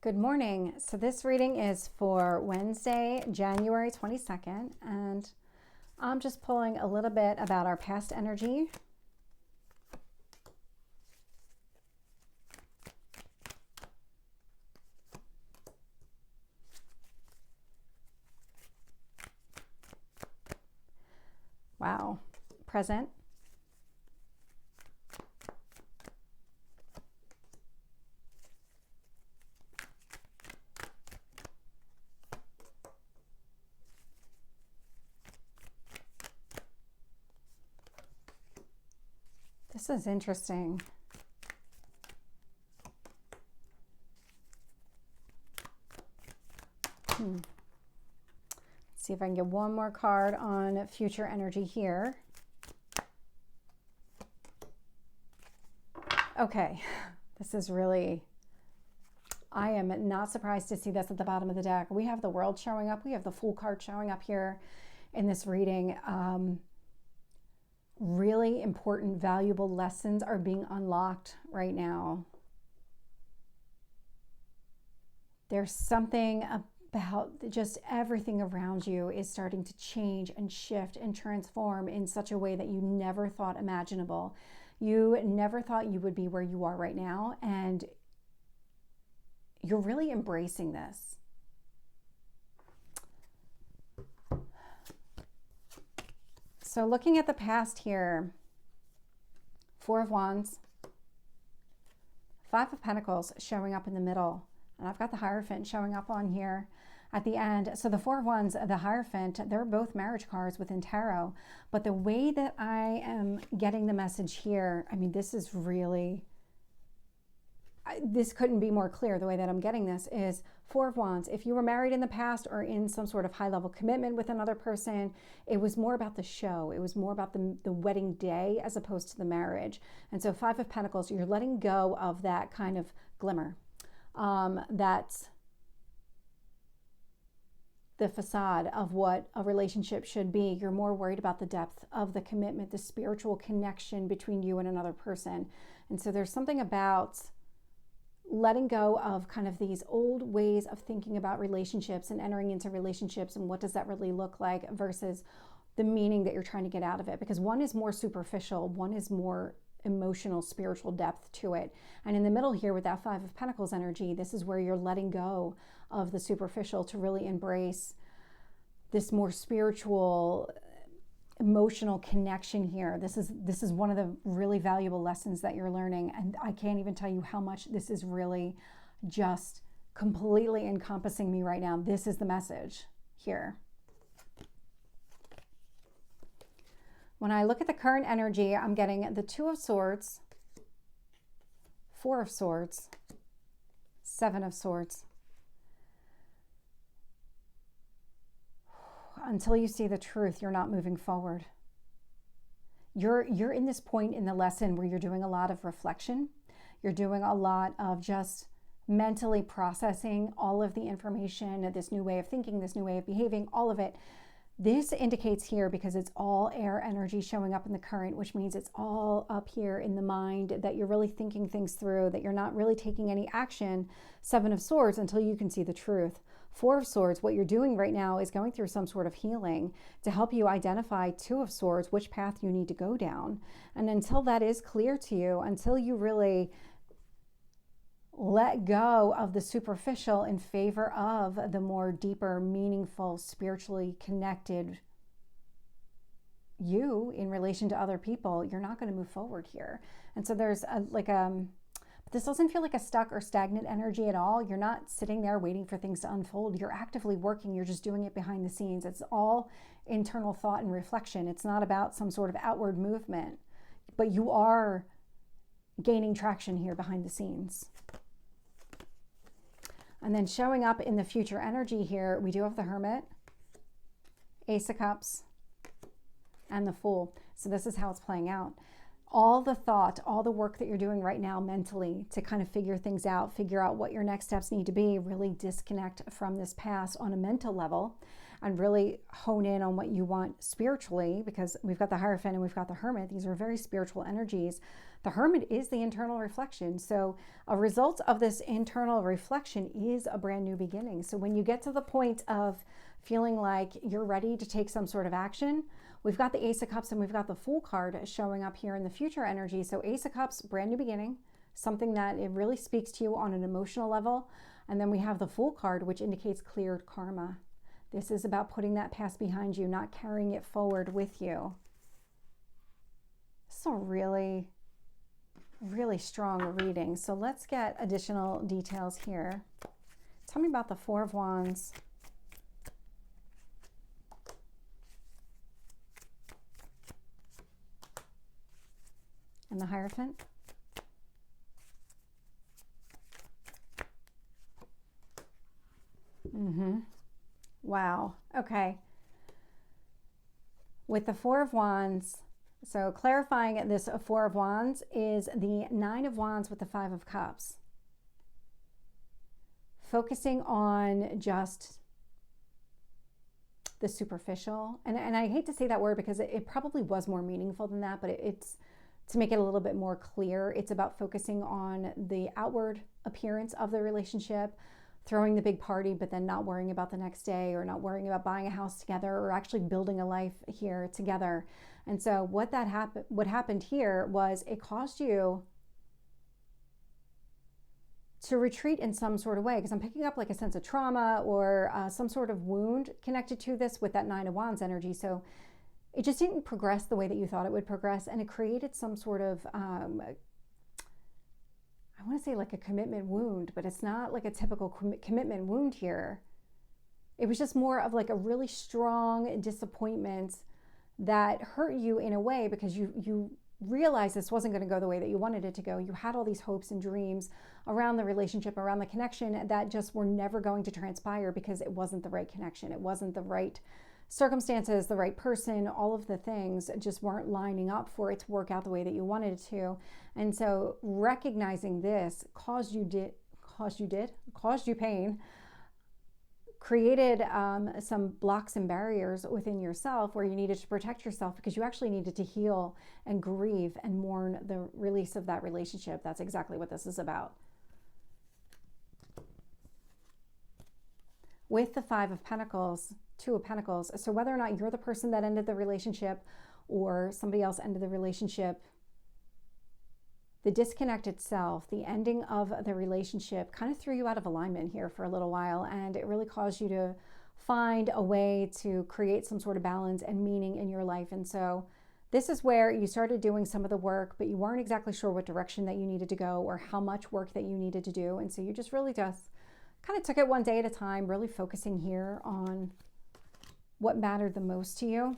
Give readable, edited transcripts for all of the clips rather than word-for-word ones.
Good morning. So this reading is for Wednesday, January 22nd, and I'm just pulling a little bit about our past energy. Wow. Present. This is interesting. Let's see if I can get one more card on future energy here. Okay, this is really, I am not surprised to see this at the bottom of the deck. We have the World showing up. We have the Fool card showing up here in this reading. Really important, valuable lessons are being unlocked right now. There's something about just everything around you is starting to change and shift and transform in such a way that you never thought imaginable. You never thought you would be where you are right now, and you're really embracing this. So looking at the past here, Four of Wands, Five of Pentacles showing up in the middle, and I've got the Hierophant showing up on here at the end. So the Four of Wands, the Hierophant, they're both marriage cards within tarot, but the way that I am getting the message here, I mean, this is really, this couldn't be more clear. The way that I'm getting this is Four of Wands. If you were married in the past or in some sort of high-level commitment with another person, it was more about the show. It was more about the wedding day as opposed to the marriage. And so Five of Pentacles, you're letting go of that kind of glimmer. That's the facade of what a relationship should be. You're more worried about the depth of the commitment, the spiritual connection between you and another person. And so there's something about letting go of kind of these old ways of thinking about relationships and entering into relationships and what does that really look like versus the meaning that you're trying to get out of it. Because one is more superficial, one is more emotional, spiritual depth to it. And in the middle here with that Five of Pentacles energy, this is where you're letting go of the superficial to really embrace this more spiritual, emotional connection here. This is one of the really valuable lessons that you're learning, and I can't even tell you how much this is really just completely encompassing me right now. This is the message here. When I look at the current energy, I'm getting the Two of Swords, Four of Swords, Seven of Swords. Until you see the truth, you're not moving forward. You're in this point in the lesson where you're doing a lot of reflection. You're doing a lot of just mentally processing all of the information, this new way of thinking, this new way of behaving, all of it. This indicates here, because it's all air energy showing up in the current, which means it's all up here in the mind, that you're really thinking things through, that you're not really taking any action, Seven of Swords, until you can see the truth. Four of Swords, what you're doing right now is going through some sort of healing to help you identify Two of Swords, which path you need to go down. And until that is clear to you, until you really let go of the superficial in favor of the more deeper, meaningful, spiritually connected you in relation to other people, you're not going to move forward here. And so there's this doesn't feel like a stuck or stagnant energy at all. You're not sitting there waiting for things to unfold. You're actively working. You're just doing it behind the scenes. It's all internal thought and reflection. It's not about some sort of outward movement, but you are gaining traction here behind the scenes. And then showing up in the future energy here, we do have the Hermit, Ace of Cups, and the Fool. So this is how it's playing out. All the thought, all the work that you're doing right now mentally to kind of figure things out, figure out what your next steps need to be, really disconnect from this past on a mental level. and really hone in on what you want spiritually, because we've got the Hierophant and we've got the Hermit. These are very spiritual energies. The Hermit is the internal reflection. So a result of this internal reflection is a brand new beginning. So when you get to the point of feeling like you're ready to take some sort of action, we've got the Ace of Cups and we've got the Fool card showing up here in the future energy. So Ace of Cups, brand new beginning, something that it really speaks to you on an emotional level. And then we have the Fool card, which indicates cleared karma. This is about putting that past behind you, not carrying it forward with you. So really, really strong reading. So let's get additional details here. Tell me about the Four of Wands. And the Hierophant. Wow. Okay. With the Four of Wands, so clarifying this Four of Wands is the Nine of Wands with the Five of Cups. Focusing on just the superficial. And I hate to say that word because it probably was more meaningful than that, but it's to make it a little bit more clear. It's about focusing on the outward appearance of the relationship, throwing the big party, but then not worrying about the next day, or not worrying about buying a house together, or actually building a life here together. And so what happened here was it caused you to retreat in some sort of way, because I'm picking up like a sense of trauma or some sort of wound connected to this with that Nine of Wands energy. So it just didn't progress the way that you thought it would progress, and it created some sort of I want to say like a commitment wound, but it's not like a typical commitment wound here. It was just more of like a really strong disappointment that hurt you in a way, because you realized this wasn't going to go the way that you wanted it to go. You had all these hopes and dreams around the relationship, around the connection, that just were never going to transpire because it wasn't the right connection. It wasn't the right circumstances, the right person, all of the things just weren't lining up for it to work out the way that you wanted it to. And so recognizing this caused you pain, created some blocks and barriers within yourself where you needed to protect yourself, because you actually needed to heal and grieve and mourn the release of that relationship. That's exactly what this is about. With the Five of Pentacles, Two of Pentacles. So whether or not you're the person that ended the relationship or somebody else ended the relationship, the disconnect itself, the ending of the relationship kind of threw you out of alignment here for a little while, and it really caused you to find a way to create some sort of balance and meaning in your life. And so this is where you started doing some of the work, but you weren't exactly sure what direction that you needed to go or how much work that you needed to do. And so you just really just kind of took it one day at a time, really focusing here on what mattered the most to you.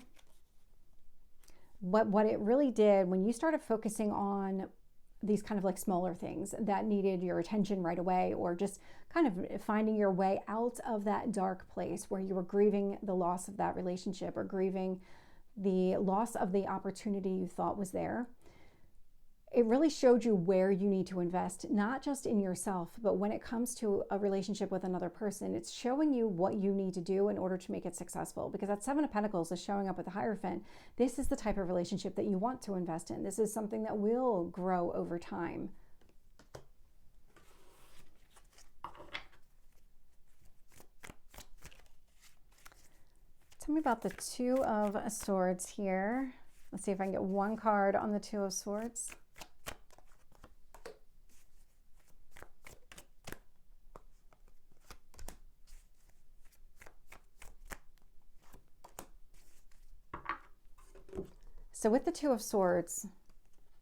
What it really did when you started focusing on these kind of like smaller things that needed your attention right away, or just kind of finding your way out of that dark place where you were grieving the loss of that relationship or grieving the loss of the opportunity you thought was there. It really showed you where you need to invest, not just in yourself, but when it comes to a relationship with another person, it's showing you what you need to do in order to make it successful. Because that Seven of Pentacles is showing up with the Hierophant. This is the type of relationship that you want to invest in. This is something that will grow over time. Tell me about the Two of Swords here. Let's see if I can get one card on the Two of Swords. So with the Two of Swords,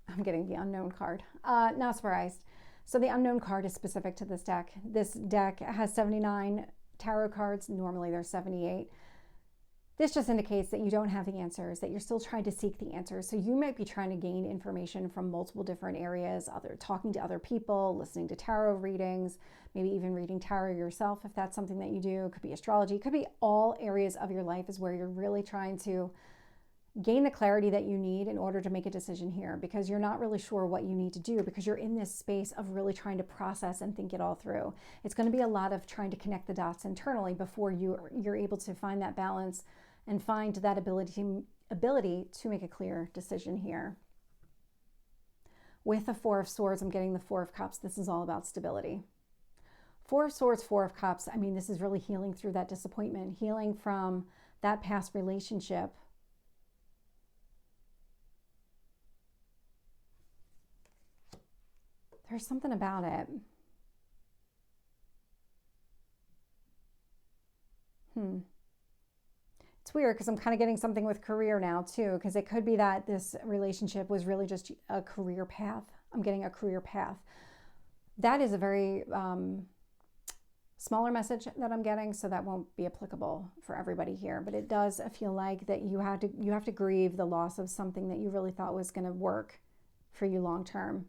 I'm getting the Unknown card. Not surprised. So the Unknown card is specific to this deck. This deck has 79 tarot cards. Normally there's 78. This just indicates that you don't have the answers, that you're still trying to seek the answers. So you might be trying to gain information from multiple different areas, talking to other people, listening to tarot readings, maybe even reading tarot yourself if that's something that you do. It could be astrology. It could be all areas of your life is where you're really trying to gain the clarity that you need in order to make a decision here, because you're not really sure what you need to do, because you're in this space of really trying to process and think it all through. It's going to be a lot of trying to connect the dots internally before you're able to find that balance and find that ability to make a clear decision here. With the Four of Swords, I'm getting the Four of Cups. This is all about stability. Four of Swords, Four of Cups. I mean, this is really healing through that disappointment, healing from that past relationship. There's something about it. It's weird because I'm kind of getting something with career now too, because it could be that this relationship was really just a career path. I'm getting a career path. That is a very smaller message that I'm getting, so that won't be applicable for everybody here. But it does feel like that you have to grieve the loss of something that you really thought was going to work for you long term.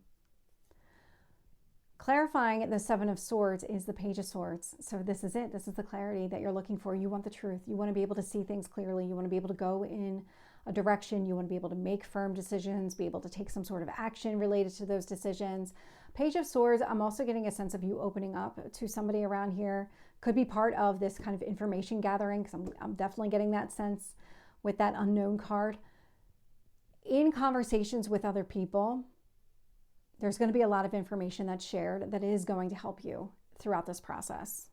Clarifying the Seven of Swords is the Page of Swords. So this is it. This is the clarity that you're looking for. You want the truth. You want to be able to see things clearly. You want to be able to go in a direction. You want to be able to make firm decisions, be able to take some sort of action related to those decisions. Page of Swords, I'm also getting a sense of you opening up to somebody around here. Could be part of this kind of information gathering, because I'm definitely getting that sense with that unknown card. In conversations with other people, there's going to be a lot of information that's shared that is going to help you throughout this process.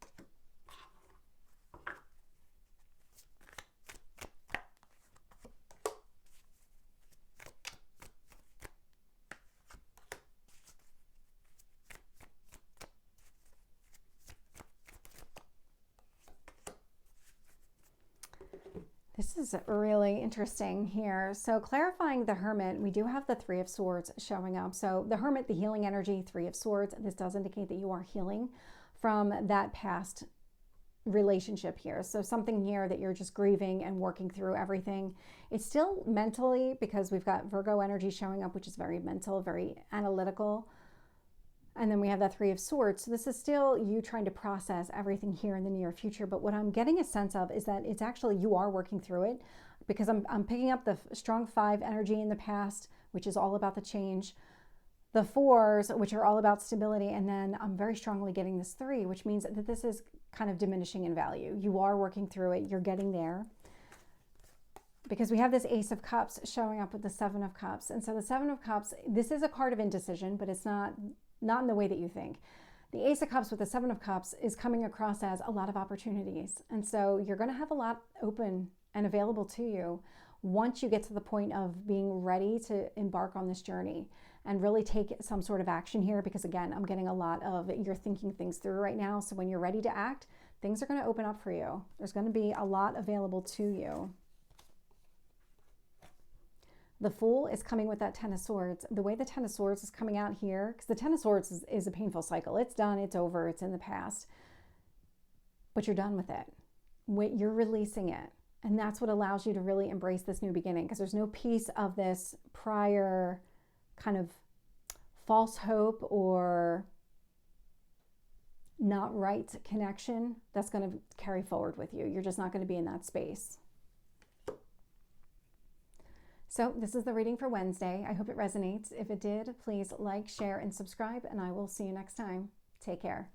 This is really interesting here. So clarifying the Hermit, we do have the Three of Swords showing up. So the Hermit, the healing energy, Three of Swords, this does indicate that you are healing from that past relationship here. So something here that you're just grieving and working through everything. It's still mentally, because we've got Virgo energy showing up, which is very mental, very analytical. And then we have that Three of Swords. So this is still you trying to process everything here in the near future. But what I'm getting a sense of is that it's actually you are working through it, because I'm picking up the strong Five energy in the past, which is all about the change. The Fours, which are all about stability. And then I'm very strongly getting this Three, which means that this is kind of diminishing in value. You are working through it. You're getting there. Because we have this Ace of Cups showing up with the Seven of Cups. And so the Seven of Cups, this is a card of indecision, but it's not in the way that you think. The Ace of Cups with the Seven of Cups is coming across as a lot of opportunities. And so you're going to have a lot open and available to you once you get to the point of being ready to embark on this journey and really take some sort of action here. Because again, I'm getting a lot of you're thinking things through right now. So when you're ready to act, things are going to open up for you. There's going to be a lot available to you. The Fool is coming with that Ten of Swords. The way the Ten of Swords is coming out here, because the Ten of Swords is a painful cycle. It's done, it's over, it's in the past. But you're done with it. You're releasing it. And that's what allows you to really embrace this new beginning, because there's no piece of this prior kind of false hope or not right connection that's going to carry forward with you. You're just not going to be in that space. So this is the reading for Wednesday. I hope it resonates. If it did, please like, share, and subscribe, and I will see you next time. Take care.